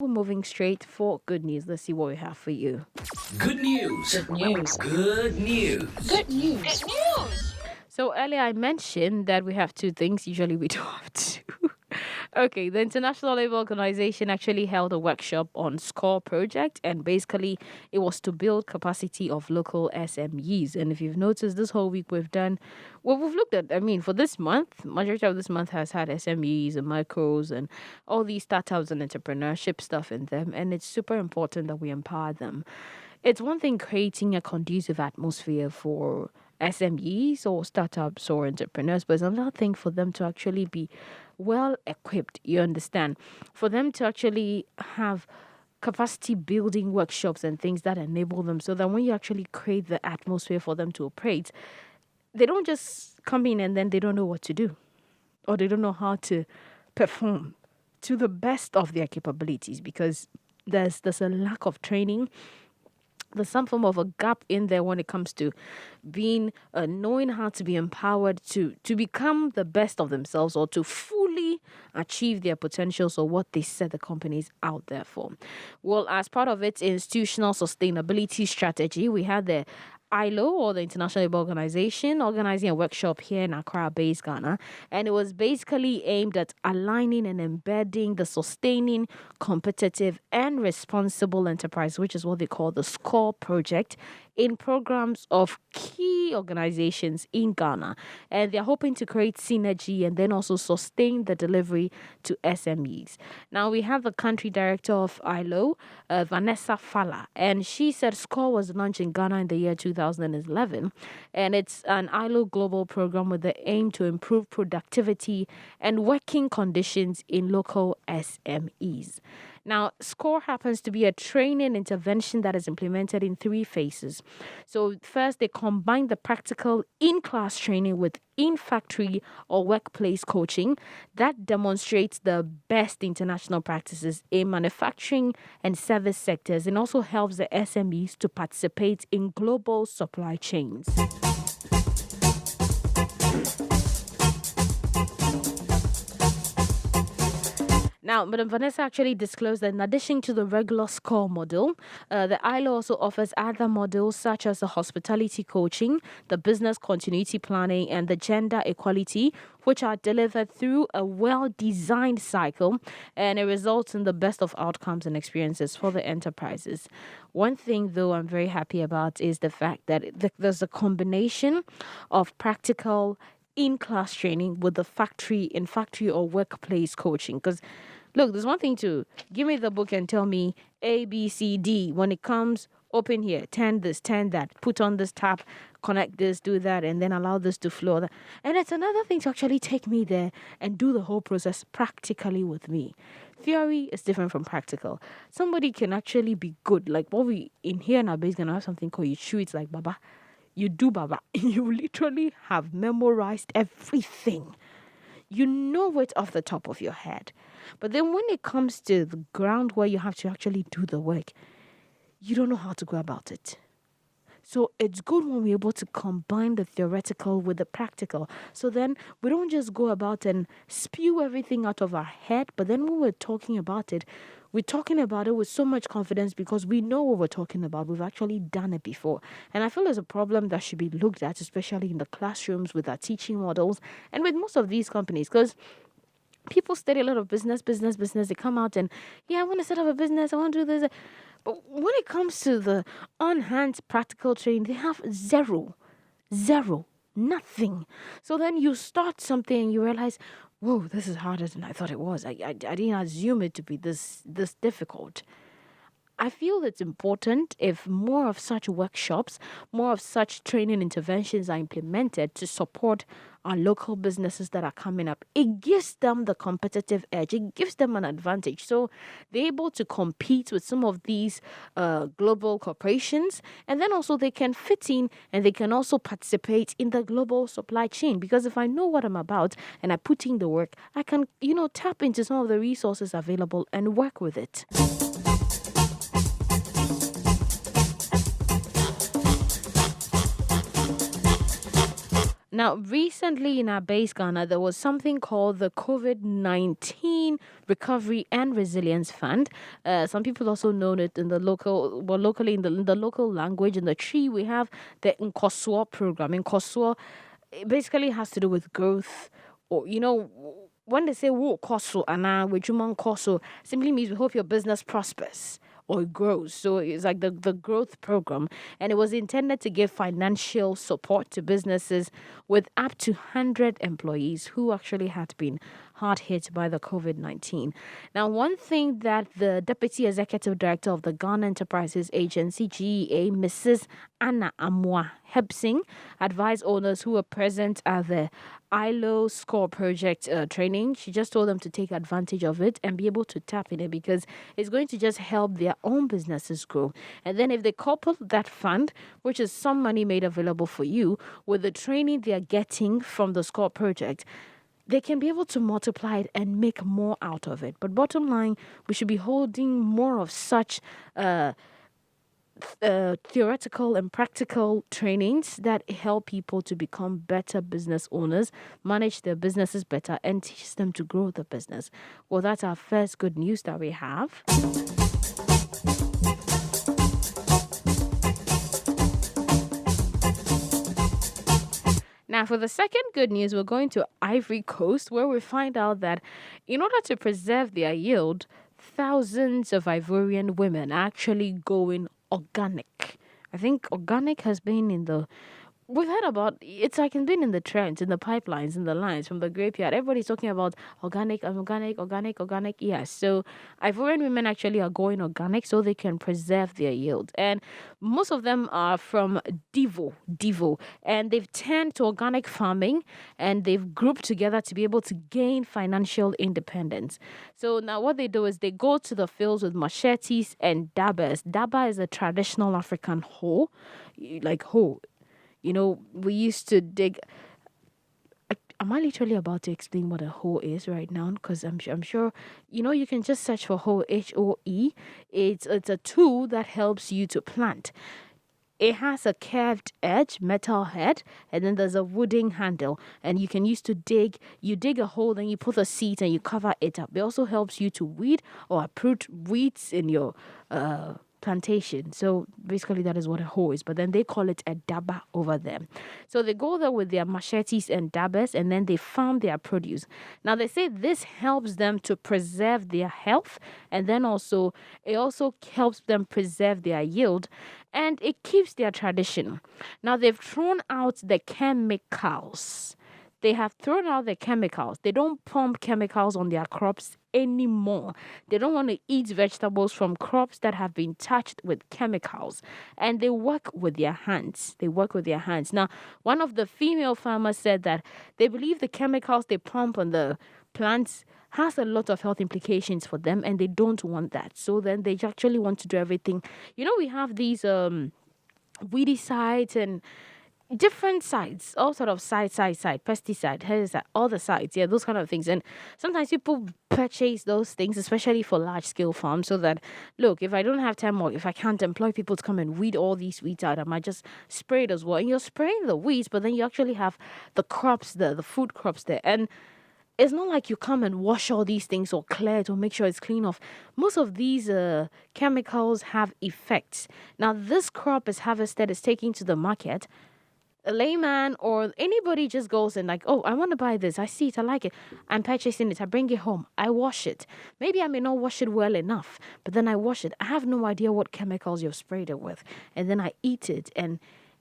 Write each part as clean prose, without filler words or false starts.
We're moving straight for good news. Let's see what we have for you. Good news. Good news. Good news. Good news. Good news. So earlier I mentioned that we have two things. Usually we don't have two. Okay, the International Labour Organization actually held a workshop on SCORE project, and basically it was to build capacity of local SMEs. And if you've noticed, this whole week we've looked at, for this month, majority of this month has had SMEs and micros and all these startups and entrepreneurship stuff in them, and it's super important that we empower them. It's one thing creating a conducive atmosphere for SMEs or startups or entrepreneurs, but it's another thing for them to actually be well equipped, you understand, for them to actually have capacity building workshops and things that enable them so that when you actually create the atmosphere for them to operate, they don't just come in and then they don't know what to do or they don't know how to perform to the best of their capabilities because there's a lack of training. There's some form of a gap in there when it comes to being knowing how to be empowered to become the best of themselves or to fully achieve their potentials or what they set the companies out there for. Well, as part of its institutional sustainability strategy, we had the ILO, or the International Labour Organization, organizing a workshop here in Accra, based Ghana, and it was basically aimed at aligning and embedding the sustaining, competitive, and responsible enterprise, which is what they call the SCORE project, in programs of key organizations in Ghana. And they're hoping to create synergy and then also sustain the delivery to SMEs. Now, we have the country director of ILO, Vanessa Fala, and she said SCORE was launched in Ghana in the year 2011, and it's an ILO global program with the aim to improve productivity and working conditions in local SMEs. Now, SCORE happens to be a training intervention that is implemented in 3 phases. So first, they combine the practical in-class training with in-factory or workplace coaching that demonstrates the best international practices in manufacturing and service sectors and also helps the SMEs to participate in global supply chains. Now, Madam Vanessa actually disclosed that in addition to the regular SCORE model, the ILO also offers other models such as the hospitality coaching, the business continuity planning, and the gender equality, which are delivered through a well-designed cycle, and it results in the best of outcomes and experiences for the enterprises. One thing, though, I'm very happy about is the fact that there's a combination of practical in-class training with the factory or workplace coaching. Because, look, there's one thing to give me the book and tell me A, B, C, D. When it comes, open here, turn this, turn that, put on this tap, connect this, do that, and then allow this to flow. And it's another thing to actually take me there and do the whole process practically with me. Theory is different from practical. Somebody can actually be good. Like what we in here in our base gonna have something called you chew. It's like Baba. You do Baba. You literally have memorized everything. You know it off the top of your head. But then when it comes to the ground where you have to actually do the work, you don't know how to go about it. So it's good when we're able to combine the theoretical with the practical. So then we don't just go about and spew everything out of our head, but then when we're talking about it with so much confidence because we know what we're talking about. We've actually done it before. And I feel there's a problem that should be looked at, especially in the classrooms with our teaching models and with most of these companies, because people study a lot of business. They come out and, I want to set up a business. I want to do this. But when it comes to the on-hand practical training, they have zero, nothing. So then you start something and you realize, whoa, this is harder than I thought it was. I didn't assume it to be this difficult. I feel it's important if more of such workshops, more of such training interventions are implemented to support our local businesses that are coming up. It gives them the competitive edge. It gives them an advantage. So they're able to compete with some of these global corporations. And then also they can fit in and they can also participate in the global supply chain. Because if I know what I'm about and I put in the work, I can, tap into some of the resources available and work with it. Now, recently in our base Ghana, there was something called the COVID-19 Recovery and Resilience Fund. Some people also know it in the local, well, locally in the local language. In the tree, we have the Nkosua program. Nkosua it basically has to do with growth, or when they say "wo koso" and "wejuman koso," simply means we hope your business prospers or it grows. So it's like the growth program, and it was intended to give financial support to businesses with up to 100 employees who actually had been hard hit by the COVID-19. Now, one thing that the Deputy Executive Director of the Ghana Enterprises Agency, GEA, Mrs. Anna Amwa Hebsing, advised owners who were present at the ILO SCORE project training. She just told them to take advantage of it and be able to tap in it because it's going to just help their own businesses grow. And then if they couple that fund, which is some money made available for you, with the training they are getting from the SCORE project, they can be able to multiply it and make more out of it. But bottom line, we should be holding more of such theoretical and practical trainings that help people to become better business owners, manage their businesses better, and teach them to grow the business. Well, that's our first good news that we have. Now, for the second good news, we're going to Ivory Coast, where we find out that in order to preserve their yield, thousands of Ivorian women are actually going organic. I think organic has been in the we've heard about it's like it's been in the trends, in the pipelines, in the lines from the graveyard. Everybody's talking about organic. Yes. So Ivorian women actually are going organic so they can preserve their yield. And most of them are from Divo. And they've turned to organic farming and they've grouped together to be able to gain financial independence. So now what they do is they go to the fields with machetes and dabbas. Dabba is a traditional African hoe, like hoe. We used to dig. Am I literally about to explain what a hoe is right now? Because I'm sure, you can just search for hoe, HOE. It's a tool that helps you to plant. It has a curved edge, metal head, and then there's a wooden handle. And you can use to dig. You dig a hole, then you put the seeds and you cover it up. It also helps you to weed or uproot weeds in your plantation. So basically that is what a hoe is, but then they call it a dabba over there. So they go there with their machetes and dabbas and then they farm their produce. Now they say this helps them to preserve their health, and then it also helps them preserve their yield, and it keeps their tradition. Now they've thrown out the chemicals. They have thrown out the chemicals. They don't pump chemicals on their crops anymore. They don't want to eat vegetables from crops that have been touched with chemicals. And they work with their hands. Now, one of the female farmers said that they believe the chemicals they pump on the plants has a lot of health implications for them, and they don't want that. So then they actually want to do everything. We have these weedicides and different sides, all sort of side, pesticide, herbicide, all the sides, yeah, those kind of things. And sometimes people purchase those things, especially for large scale farms, so that, look, if I don't have time or if I can't employ people to come and weed all these weeds out, I might just spray it as well. And you're spraying the weeds, but then you actually have the crops there, the food crops there. And it's not like you come and wash all these things or clear it or make sure it's clean off. Most of these chemicals have effects. Now, this crop is harvested, is taken to the market. A layman or anybody just goes and like, oh, I want to buy this. I see it. I like it. I'm purchasing it. I bring it home. I wash it. Maybe I may not wash it well enough, but then I wash it. I have no idea what chemicals you've sprayed it with. And then I eat it. And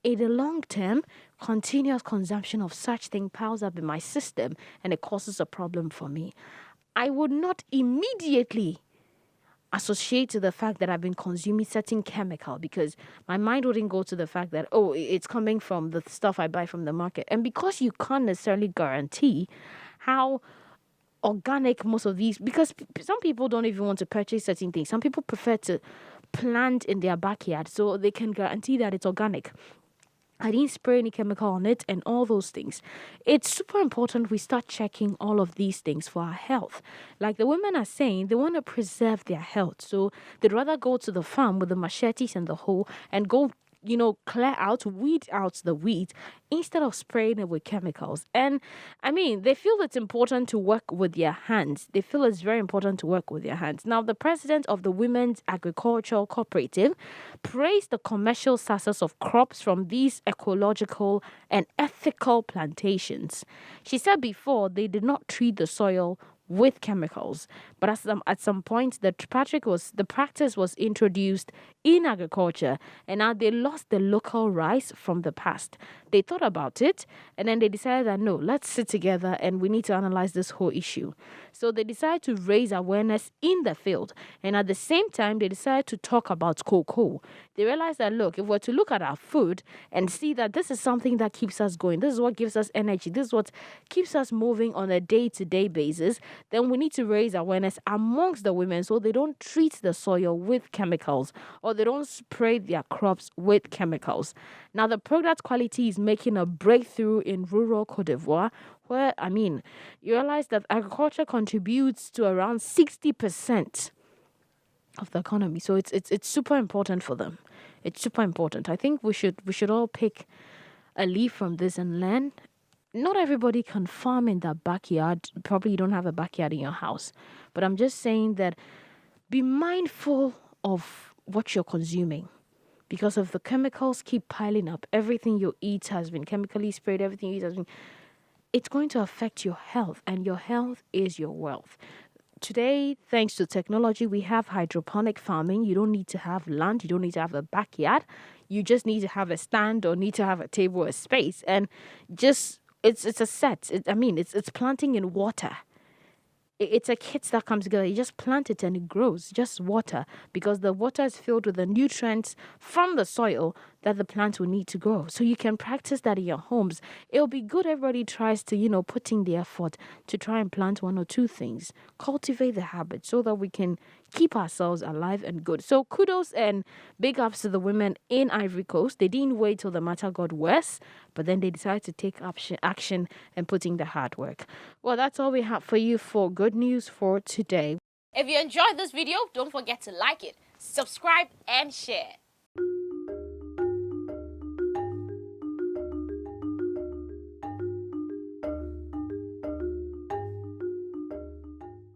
in the long term, continuous consumption of such thing piles up in my system and it causes a problem for me. I would not immediately associate to the fact that I've been consuming certain chemical, because my mind wouldn't go to the fact that, oh, it's coming from the stuff I buy from the market. And because you can't necessarily guarantee how organic most of these, because some people don't even want to purchase certain things. Some people prefer to plant in their backyard so they can guarantee that it's organic. I didn't spray any chemical on it and all those things. It's super important we start checking all of these things for our health. Like the women are saying, they want to preserve their health. So they'd rather go to the farm with the machetes and the hoe and go clear out, weed out the weed instead of spraying it with chemicals. And I mean, they feel it's important to work with their hands. They feel it's very important to work with their hands. Now, the president of the Women's Agricultural Cooperative praised the commercial success of crops from these ecological and ethical plantations. She said before they did not treat the soil with chemicals, but at some point the practice was introduced in agriculture, and now they lost the local rice from the past. They thought about it, and then they decided that no, let's sit together and we need to analyze this whole issue. So they decided to raise awareness in the field, and at the same time they decided to talk about cocoa. They realized that look, if we're to look at our food and see that this is something that keeps us going, this is what gives us energy, this is what keeps us moving on a day-to-day basis, then we need to raise awareness amongst the women so they don't treat the soil with chemicals or they don't spray their crops with chemicals. Now, the product quality is making a breakthrough in rural Cote d'Ivoire, where, I mean, you realize that agriculture contributes to around 60% of the economy. So it's super important for them. It's super important. I think we should all pick a leaf from this and learn. Not everybody can farm in their backyard. Probably you don't have a backyard in your house. But I'm just saying that be mindful of what you're consuming. Because if the chemicals keep piling up, everything you eat has been chemically sprayed, everything you eat has been... It's going to affect your health, and your health is your wealth. Today, thanks to technology, we have hydroponic farming. You don't need to have land. You don't need to have a backyard. You just need to have a stand or need to have a table or space. And just... It's a set. It's planting in water. It's a kit that comes together. You just plant it and it grows. Just water, because the water is filled with the nutrients from the soil that the plant will need to grow. So you can practice that in your homes. It'll be good. Everybody tries to, put in the effort to try and plant one or two things. Cultivate the habit so that we can keep ourselves alive and good. So kudos and big ups to the women in Ivory Coast. They didn't wait till the matter got worse, but then they decided to take action and put in the hard work. Well, that's all we have for you for good news for today. If you enjoyed this video, don't forget to like it, subscribe, and share.